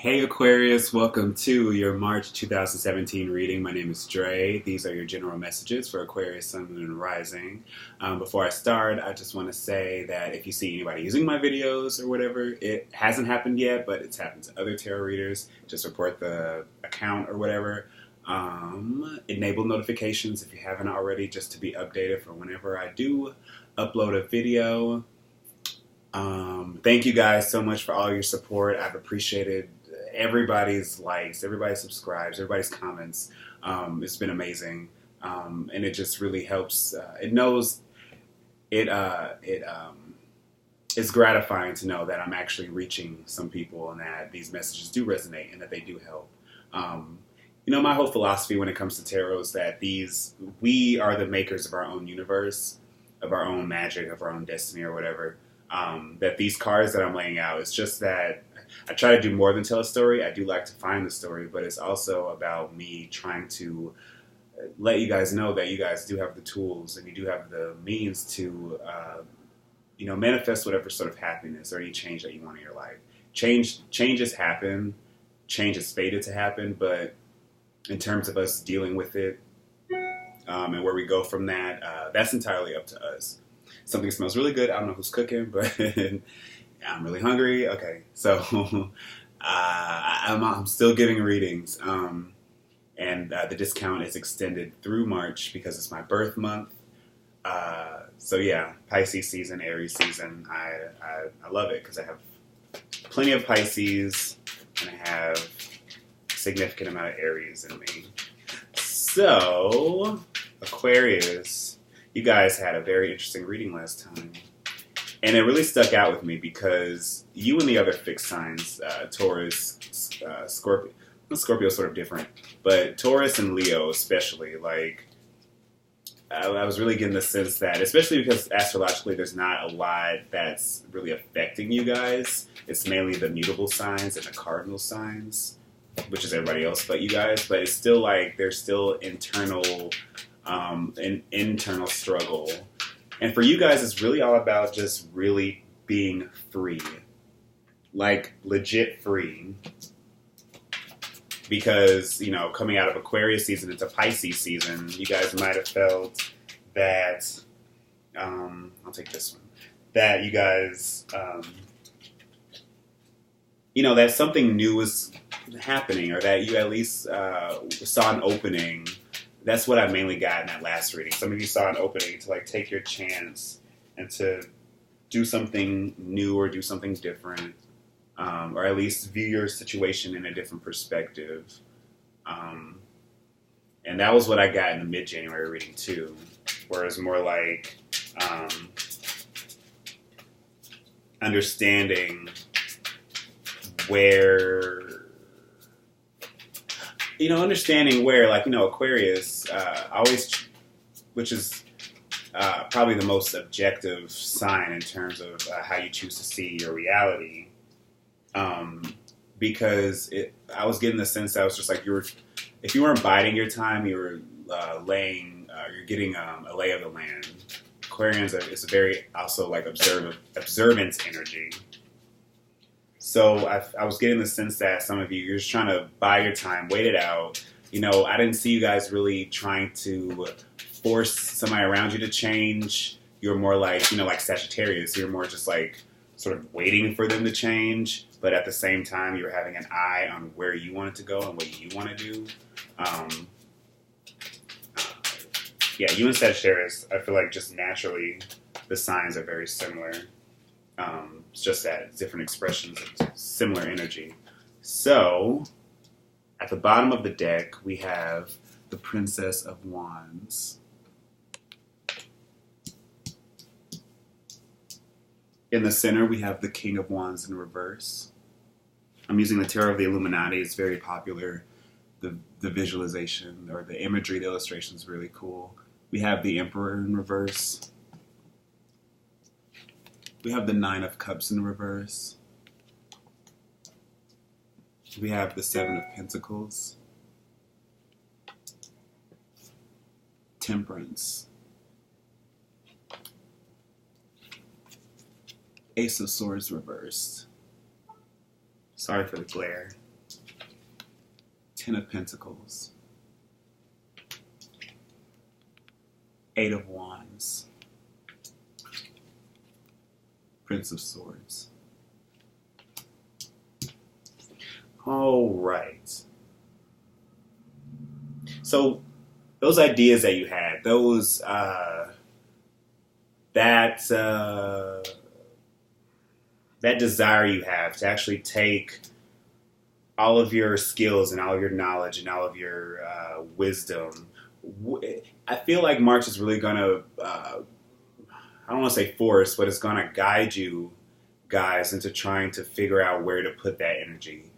Hey Aquarius, welcome to your March 2017 reading. My name is Dre. These are your general messages for Aquarius, Sun, Moon, and Rising. Before I start, I just want to say that if you see anybody using my videos or whatever, it hasn't happened yet, but it's happened to other tarot readers. Just report the account or whatever. Enable notifications if you haven't already, just to be updated for whenever I do upload a video. Thank you guys so much for all your support. I've appreciated everybody's likes, everybody's subscribes, everybody's comments. It's been amazing, and it just really helps. It's gratifying to know that I'm actually reaching some people and that these messages do resonate and that they do help. My whole philosophy when it comes to tarot is that we are the makers of our own universe, of our own magic, of our own destiny, or whatever. That these cards that I'm laying out, it's just that I try to do more than tell a story. I do like to find the story, but it's also about me trying to let you guys know that you guys do have the tools and you do have the means to, manifest whatever sort of happiness or any change that you want in your life. Changes happen. Change is fated to happen, but in terms of us dealing with it and where we go from that, that's entirely up to us. Something smells really good. I don't know who's cooking, but I'm really hungry. Okay, so I'm still giving readings, and the discount is extended through March because it's my birth month. So yeah, Pisces season, Aries season. I love it because I have plenty of Pisces and I have a significant amount of Aries in me. So Aquarius, you guys had a very interesting reading last time. And it really stuck out with me because you and the other fixed signs, Taurus, Scorpio, Scorpio is sort of different, but Taurus and Leo especially, I was really getting the sense that, especially because astrologically there's not a lot that's really affecting you guys. It's mainly the mutable signs and the cardinal signs, which is everybody else but you guys. But it's still there's still an internal struggle. And for you guys, it's really all about just really being free. Legit free. Because, coming out of Aquarius season into Pisces season, you guys might have felt that, I'll take this one, that you guys, that something new was happening, or that you at least saw an opening. That's what I mainly got in that last reading. Some of you saw an opening to take your chance and to do something new or do something different, or at least view your situation in a different perspective. And that was what I got in the mid-January reading too, where it was more understanding where. Aquarius always, which is probably the most objective sign in terms of how you choose to see your reality. Because I was getting the sense that I was just if you weren't biding your time, you were you're getting a lay of the land. Aquarians is a very also observant energy. So I was getting the sense that some of you're just trying to buy your time, wait it out. I didn't see you guys really trying to force somebody around you to change. You're more like Sagittarius. You're more just sort of waiting for them to change. But at the same time, you're having an eye on where you want it to go and what you want to do. You and Sagittarius, I feel just naturally the signs are very similar. It's just that it's different expressions of similar energy. So, at the bottom of the deck, we have the Princess of Wands. In the center, we have the King of Wands in reverse. I'm using the Tarot of the Illuminati. It's very popular. The visualization or the imagery, the illustration is really cool. We have the Emperor in reverse. We have the Nine of Cups in reverse. We have the Seven of Pentacles. Temperance. Ace of Swords reversed. Sorry for the glare. Ten of Pentacles, Eight of Wands, Prince of Swords. All right. So those ideas that you had, those that desire you have to actually take all of your skills and all of your knowledge and all of your wisdom. I feel like March is really going to, I don't want to say force, but it's going to guide you guys into trying to figure out where to put that energy,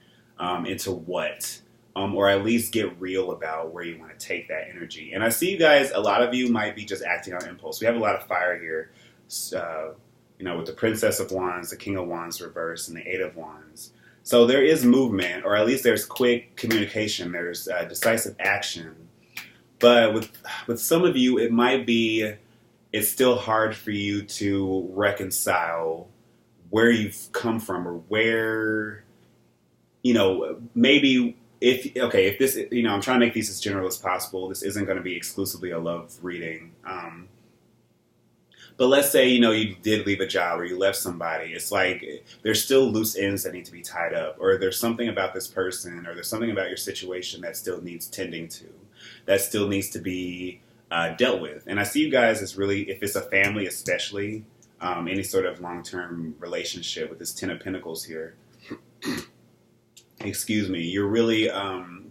into what, or at least get real about where you want to take that energy. And I see you guys, a lot of you might be just acting on impulse. We have a lot of fire here, with the Princess of Wands, the King of Wands reversed, and the Eight of Wands. So there is movement, or at least there's quick communication. There's decisive action. But with some of you, it might be, it's still hard for you to reconcile where you've come from, or where, maybe if this, I'm trying to make these as general as possible. This isn't going to be exclusively a love reading. But let's say, you did leave a job or you left somebody. It's like there's still loose ends that need to be tied up, or there's something about this person, or there's something about your situation that still needs tending to, that still needs to be dealt with. And I see you guys as really, if it's a family especially, any sort of long-term relationship with this Ten of Pentacles here, excuse me, you're really,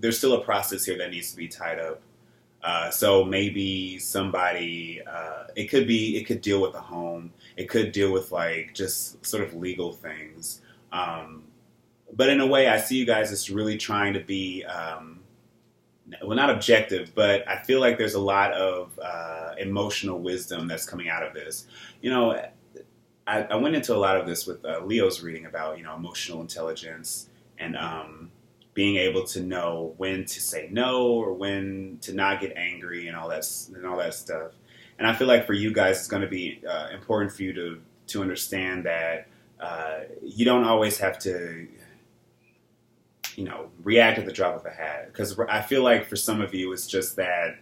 there's still a process here that needs to be tied up. So maybe somebody, it could deal with a home. It could deal with like just sort of legal things. But in a way, I see you guys as really trying to be, well, not objective, but I feel like there's a lot of emotional wisdom that's coming out of this. I went into a lot of this with Leo's reading about, emotional intelligence and being able to know when to say no or when to not get angry and all that stuff. And I feel like for you guys, it's going to be important for you to understand that you don't always have to, react at the drop of a hat. Because I feel like for some of you, it's just that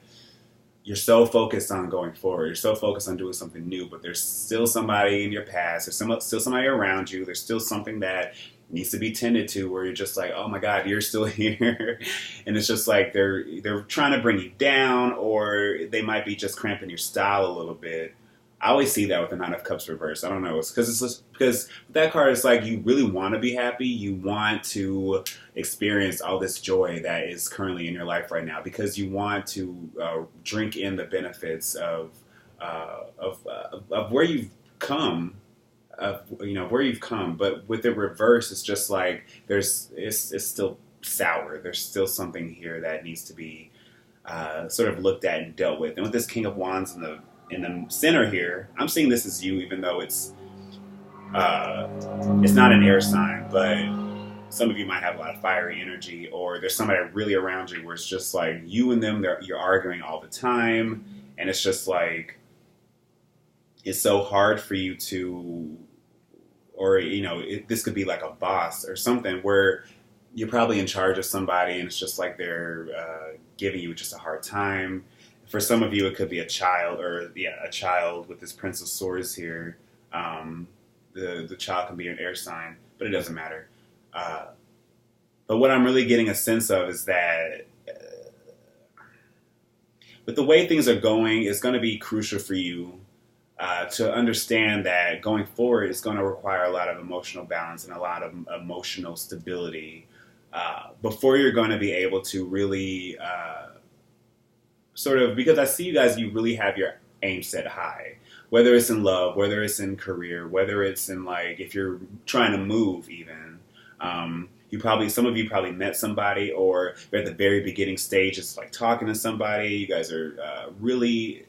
you're so focused on going forward. You're so focused on doing something new, but there's still somebody in your past. There's still somebody around you. There's still something that needs to be tended to, where you're just like, oh my God, you're still here. And it's just like they're trying to bring you down, or they might be just cramping your style a little bit. I always see that with the Nine of Cups reversed. I don't know. It's because that card is like, you really want to be happy. You want to experience all this joy that is currently in your life right now, because you want to drink in the benefits of where you've come. Where you've come. But with the reverse, it's just like it's still sour. There's still something here that needs to be sort of looked at and dealt with. And with this King of Wands in the center here, I'm seeing this as you, even though it's not an air sign, but some of you might have a lot of fiery energy, or there's somebody really around you where it's just like you and them, you're arguing all the time, and it's just like it's so hard for you to, or this could be like a boss or something where you're probably in charge of somebody, and it's just like they're giving you just a hard time. For some of you, it could be a child, a child with this Prince of Swords here. The child can be an air sign, but it doesn't matter. But what I'm really getting a sense of is that with the way things are going, it's going to be crucial for you to understand that going forward, it's going to require a lot of emotional balance and a lot of emotional stability before you're going to be able to really because I see you guys, you really have your aim set high, whether it's in love, whether it's in career, whether it's in like, if you're trying to move even, some of you probably met somebody, or you're at the very beginning stages, like talking to somebody. You guys are really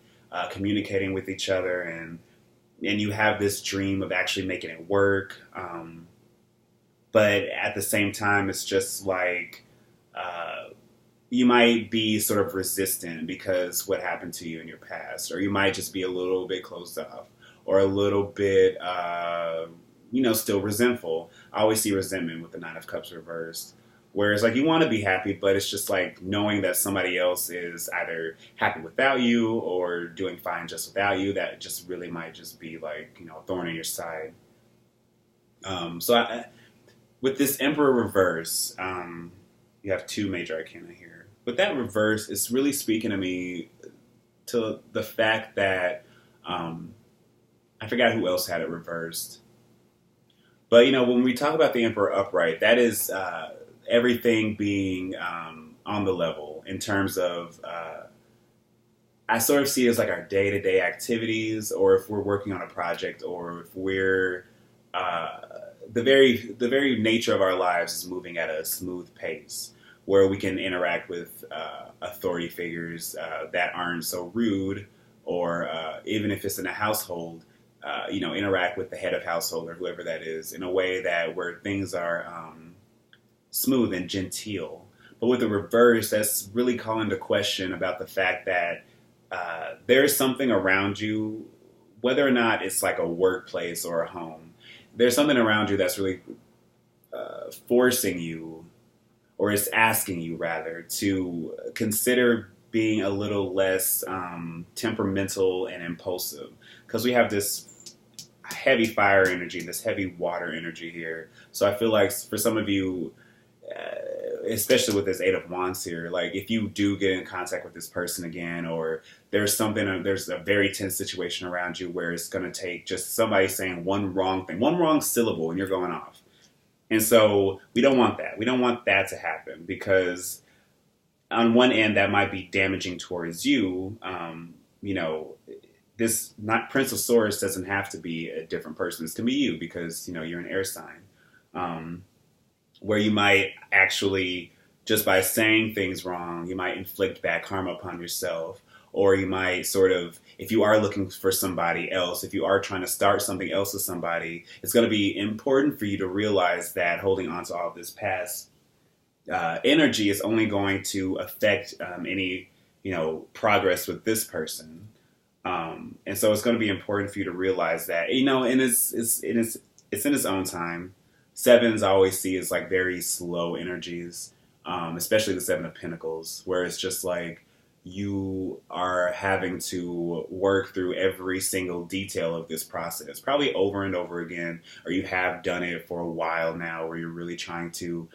communicating with each other, and you have this dream of actually making it work. But at the same time, it's just like, you might be sort of resistant because what happened to you in your past, or you might just be a little bit closed off, or a little bit, still resentful. I always see resentment with the Nine of Cups reversed. Whereas like you want to be happy, but it's just like knowing that somebody else is either happy without you or doing fine just without you, that just really might just be like, a thorn in your side. With this Emperor reverse, you have two major arcana here. With that reverse, it's really speaking to me to the fact that I forgot who else had it reversed. But, when we talk about the Emperor upright, that is everything being on the level in terms of, I sort of see it as like our day-to-day activities, or if we're working on a project, or if we're, the very nature of our lives is moving at a smooth pace, where we can interact with authority figures that aren't so rude, or even if it's in a household, interact with the head of household or whoever that is in a way that where things are smooth and genteel. But with the reverse, that's really calling to question about the fact that there's something around you, whether or not it's like a workplace or a home, there's something around you that's really forcing you, or it's asking you rather, to consider being a little less temperamental and impulsive. Because we have this heavy fire energy, this heavy water energy here. So I feel like for some of you, especially with this Eight of Wands here, like if you do get in contact with this person again, or there's a very tense situation around you where it's going to take just somebody saying one wrong thing, one wrong syllable, and you're going off. And so we don't want that. We don't want that to happen, because on one end that might be damaging towards you. This not Prince of Swords doesn't have to be a different person. This can be you, because you're an air sign, where you might actually, just by saying things wrong, you might inflict back harm upon yourself, or you might sort of, if you are looking for somebody else, if you are trying to start something else with somebody, it's going to be important for you to realize that holding on to all of this past energy is only going to affect any progress with this person. And so it's going to be important for you to realize that, and it's in its own time. Sevens I always see as like very slow energies, especially the Seven of Pentacles, where it's just like you are having to work through every single detail of this process, probably over and over again, or you have done it for a while now, where you're really trying to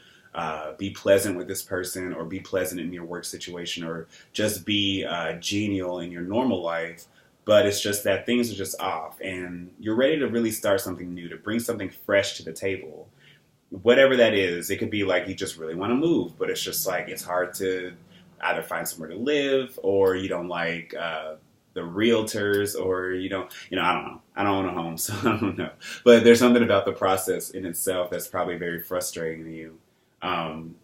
be pleasant with this person, or be pleasant in your work situation, or just be genial in your normal life. But it's just that things are just off, and you're ready to really start something new, to bring something fresh to the table. Whatever that is, it could be like you just really want to move, but it's just like it's hard to either find somewhere to live, or you don't like the realtors, or you don't, I don't know. I don't own a home, so I don't know. But there's something about the process in itself that's probably very frustrating to you. And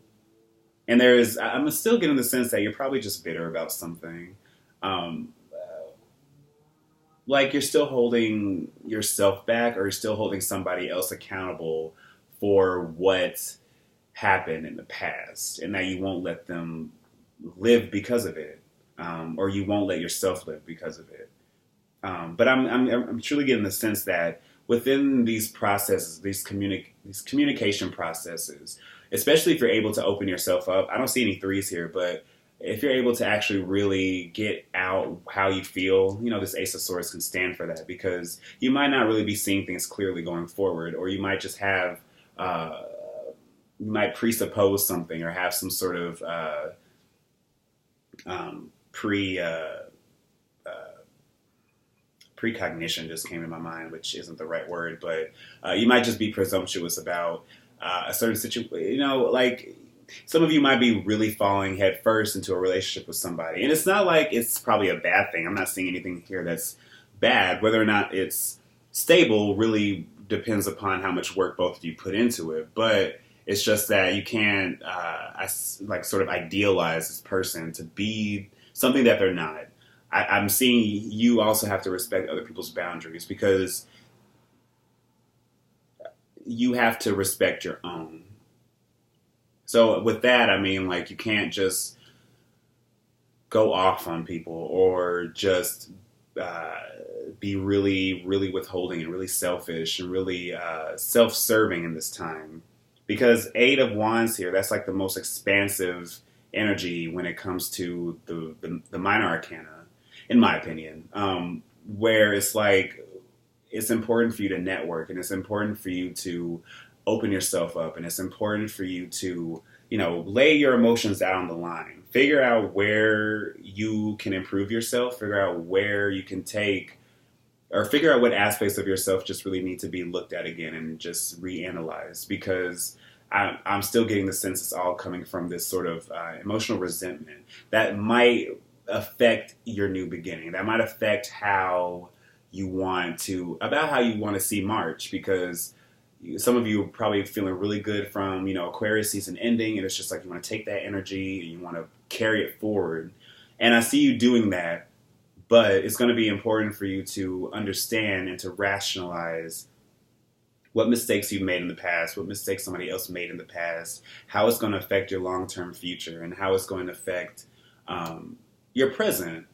I'm still getting the sense that you're probably just bitter about something. Like you're still holding yourself back, or you're still holding somebody else accountable for what happened in the past, and that you won't let them live because of it, or you won't let yourself live because of it. But I'm truly getting the sense that within these processes, these communication processes, especially if you're able to open yourself up. I don't see any threes here, but if you're able to actually really get out how you feel, this Ace of Swords can stand for that, because you might not really be seeing things clearly going forward, or you might just have, you might presuppose something, or have some sort of precognition just came to my mind, which isn't the right word, but you might just be presumptuous about a certain situation, like some of you might be really falling head first into a relationship with somebody. And it's not like it's probably a bad thing. I'm not seeing anything here that's bad. Whether or not it's stable really depends upon how much work both of you put into it. But it's just that you can't sort of idealize this person to be something that they're not. I'm seeing you also have to respect other people's boundaries, because you have to respect your own. So with that, I mean, like, you can't just go off on people, or just be really, really withholding and really selfish and really self-serving in this time, Because Eight of Wands here, that's like the most expansive energy when it comes to the minor arcana, in my opinion. Where it's like, it's important for you to network, and it's important for you to open yourself up, and it's important for you to, lay your emotions out on the line. Figure out where you can improve yourself, figure out where you can take, or figure out what aspects of yourself just really need to be looked at again and just reanalyze. Because I'm still getting the sense it's all coming from this sort of emotional resentment that might affect your new beginning. That might affect how you want to see March, because some of you are probably feeling really good from, Aquarius season ending, and it's just like you want to take that energy and you want to carry it forward. And I see you doing that, but it's going to be important for you to understand and to rationalize what mistakes you've made in the past, what mistakes somebody else made in the past, how it's going to affect your long-term future, and how it's going to affect your present.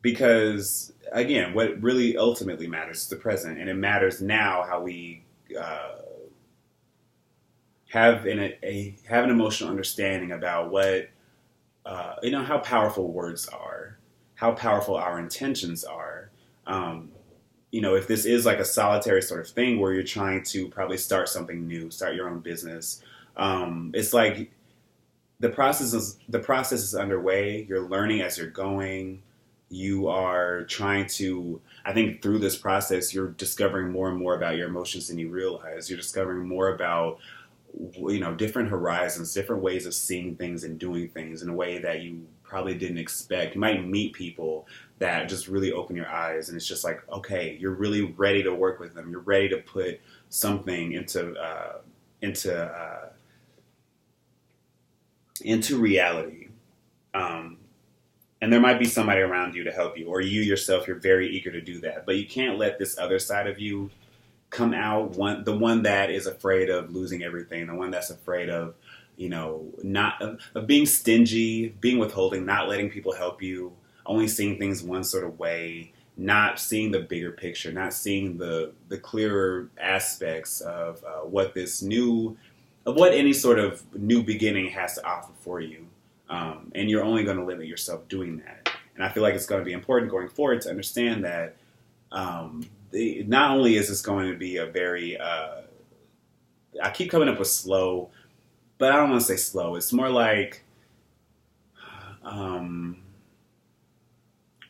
Because, again, what really ultimately matters is the present, and it matters now how we have an emotional understanding about what, how powerful words are, how powerful our intentions are. If this is like a solitary sort of thing where you're trying to probably start something new, start your own business, it's like the process is underway. You're learning as you're going. You are trying to, I think through this process, you're discovering more and more about your emotions than you realize. You're discovering more about, different horizons, different ways of seeing things and doing things in a way that you probably didn't expect. You might meet people that just really open your eyes, and it's just like, okay, you're really ready to work with them. You're ready to put something into reality. And there might be somebody around you to help you, or you yourself, you're very eager to do that. But you can't let this other side of you come out, the one that is afraid of losing everything, the one that's afraid of, of being stingy, being withholding, not letting people help you, only seeing things one sort of way, not seeing the bigger picture, not seeing the clearer aspects of what any sort of new beginning has to offer for you. And you're only going to limit yourself doing that. And I feel like it's going to be important going forward to understand that not only is this going to be a very, I keep coming up with slow, but I don't want to say slow. It's more like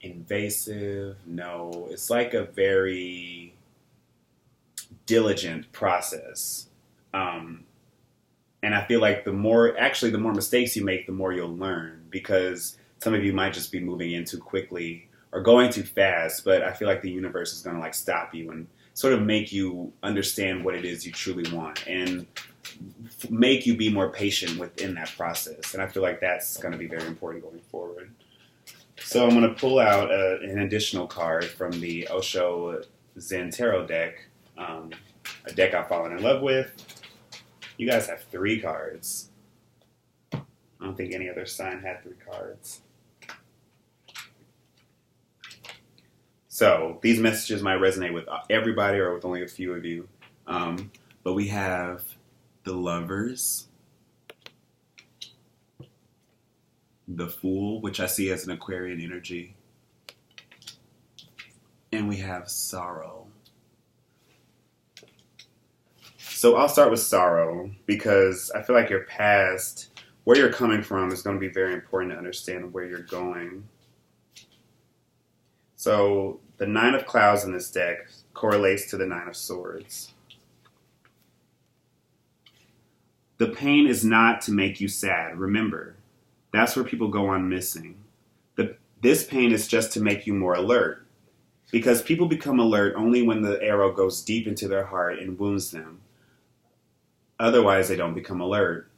invasive. No, it's like a very diligent process. And I feel like the more mistakes you make, the more you'll learn, because some of you might just be moving in too quickly or going too fast. But I feel like the universe is going to stop you and sort of make you understand what it is you truly want and make you be more patient within that process. And I feel like that's going to be very important going forward. So I'm going to pull out an additional card from the Osho Zen Tarot deck, a deck I've fallen in love with. You guys have 3 cards. I don't think any other sign had 3 cards. So these messages might resonate with everybody or with only a few of you. But we have the Lovers, the Fool, which I see as an Aquarian energy, and we have Sorrow. So I'll start with Sorrow, because I feel like your past, where you're coming from, is going to be very important to understand where you're going. So the 9 of Clouds in this deck correlates to the 9 of Swords. The pain is not to make you sad. Remember, that's where people go on missing. This pain is just to make you more alert, because people become alert only when the arrow goes deep into their heart and wounds them. Otherwise, they don't become alert.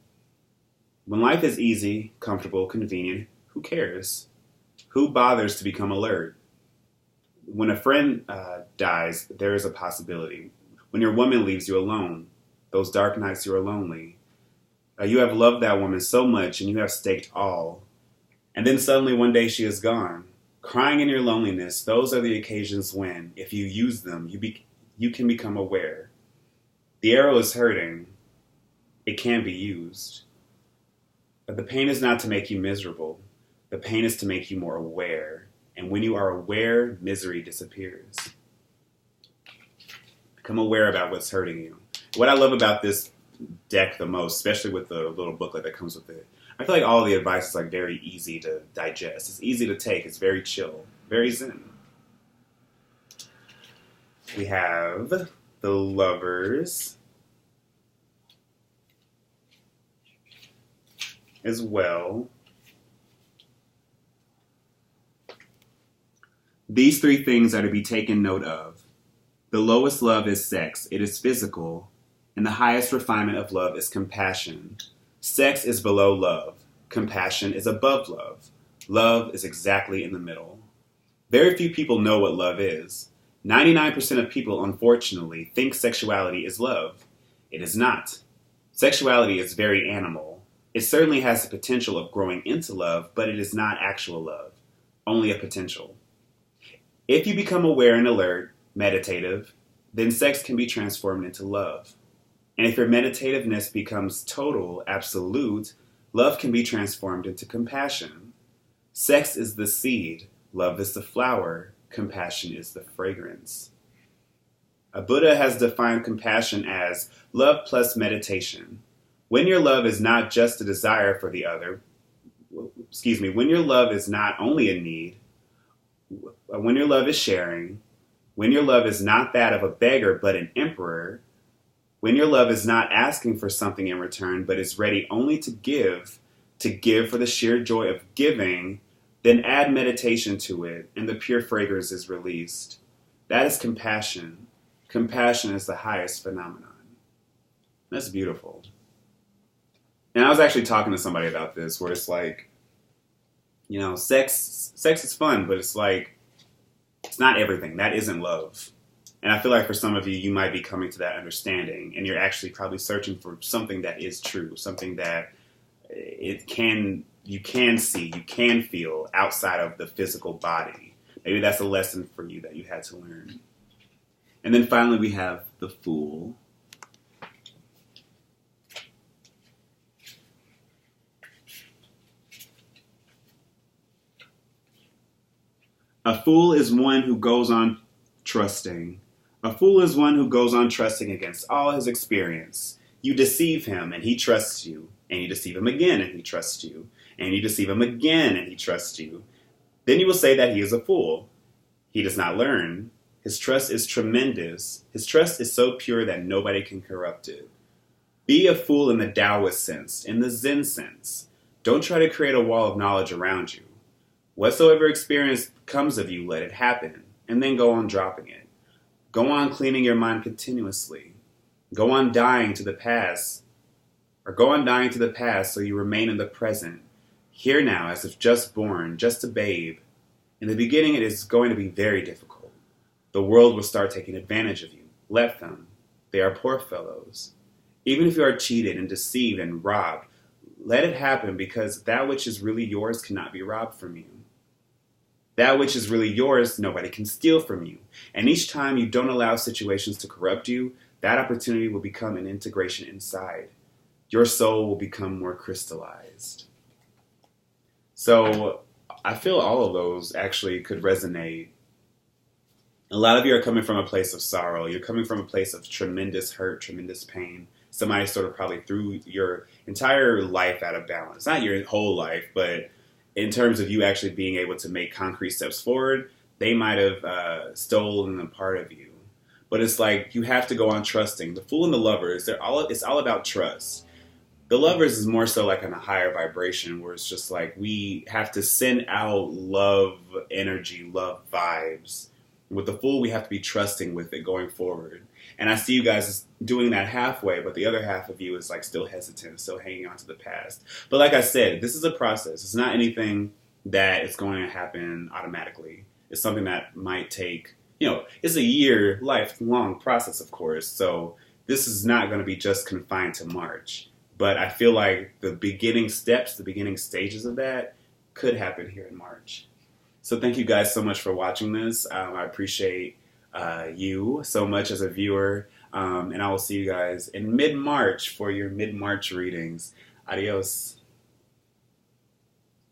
When life is easy, comfortable, convenient, who cares? Who bothers to become alert? When a friend dies, there is a possibility. When your woman leaves you alone, those dark nights you are lonely. You have loved that woman so much and you have staked all. And then suddenly one day she is gone. Crying in your loneliness, those are the occasions when, if you use them, you can become aware. The arrow is hurting. It can be used. But the pain is not to make you miserable. The pain is to make you more aware. And when you are aware, misery disappears. Become aware about what's hurting you. What I love about this deck the most, especially with the little booklet that comes with it, I feel like all the advice is like very easy to digest. It's easy to take. It's very chill, very zen. We have the Lovers as well. These three things are to be taken note of. The lowest love is sex. It is physical. And the highest refinement of love is compassion. Sex is below love. Compassion is above love. Love is exactly in the middle. Very few people know what love is. 99% of people, unfortunately, think sexuality is love. It is not. Sexuality is very animal. It certainly has the potential of growing into love, but it is not actual love. Only a potential. If you become aware and alert, meditative, then sex can be transformed into love. And if your meditativeness becomes total, absolute, love can be transformed into compassion. Sex is the seed, love is the flower, compassion is the fragrance. A Buddha has defined compassion as love plus meditation. When your love is not just a desire for the other, when your love is not only a need, when your love is sharing, when your love is not that of a beggar but an emperor, when your love is not asking for something in return but is ready only to give for the sheer joy of giving, then add meditation to it and the pure fragrance is released. That is compassion. Compassion is the highest phenomenon. That's beautiful. And I was actually talking to somebody about this where it's like, you know, sex is fun, but it's like, it's not everything. That isn't love. And I feel like for some of you, you might be coming to that understanding and you're actually probably searching for something that is true, something that you can see, you can feel outside of the physical body. Maybe that's a lesson for you that you had to learn. And then finally we have the Fool. A fool is one who goes on trusting. A fool is one who goes on trusting against all his experience. You deceive him and he trusts you. And you deceive him again and he trusts you. And you deceive him again and he trusts you. Then you will say that he is a fool. He does not learn. His trust is tremendous. His trust is so pure that nobody can corrupt it. Be a fool in the Taoist sense, in the Zen sense. Don't try to create a wall of knowledge around you. Whatsoever experience comes of you, let it happen, and then go on dropping it. Go on cleaning your mind continuously. Go on dying to the past, so you remain in the present, here now as if just born, just a babe. In the beginning it is going to be very difficult. The world will start taking advantage of you. Let them. They are poor fellows. Even if you are cheated and deceived and robbed, let it happen because that which is really yours cannot be robbed from you. That which is really yours, nobody can steal from you. And each time you don't allow situations to corrupt you, that opportunity will become an integration inside. Your soul will become more crystallized. So I feel all of those actually could resonate. A lot of you are coming from a place of sorrow. You're coming from a place of tremendous hurt, tremendous pain. Somebody sort of probably threw your entire life out of balance. Not your whole life, but in terms of you actually being able to make concrete steps forward, they might have stolen a part of you. But it's like you have to go on trusting. The Fool and the Lovers, it's all about trust. The Lovers is more so like on a higher vibration where it's just like we have to send out love energy, love vibes. With the Fool, we have to be trusting with it going forward. And I see you guys doing that halfway, but the other half of you is like still hesitant, still hanging on to the past. But like I said, this is a process. It's not anything that is going to happen automatically. It's something that might take, it's a year, lifelong process, of course. So this is not going to be just confined to March. But I feel like the beginning steps, the beginning stages of that could happen here in March. So thank you guys so much for watching this. I appreciate you so much as a viewer. And I will see you guys in mid-March for your mid-March readings. Adios.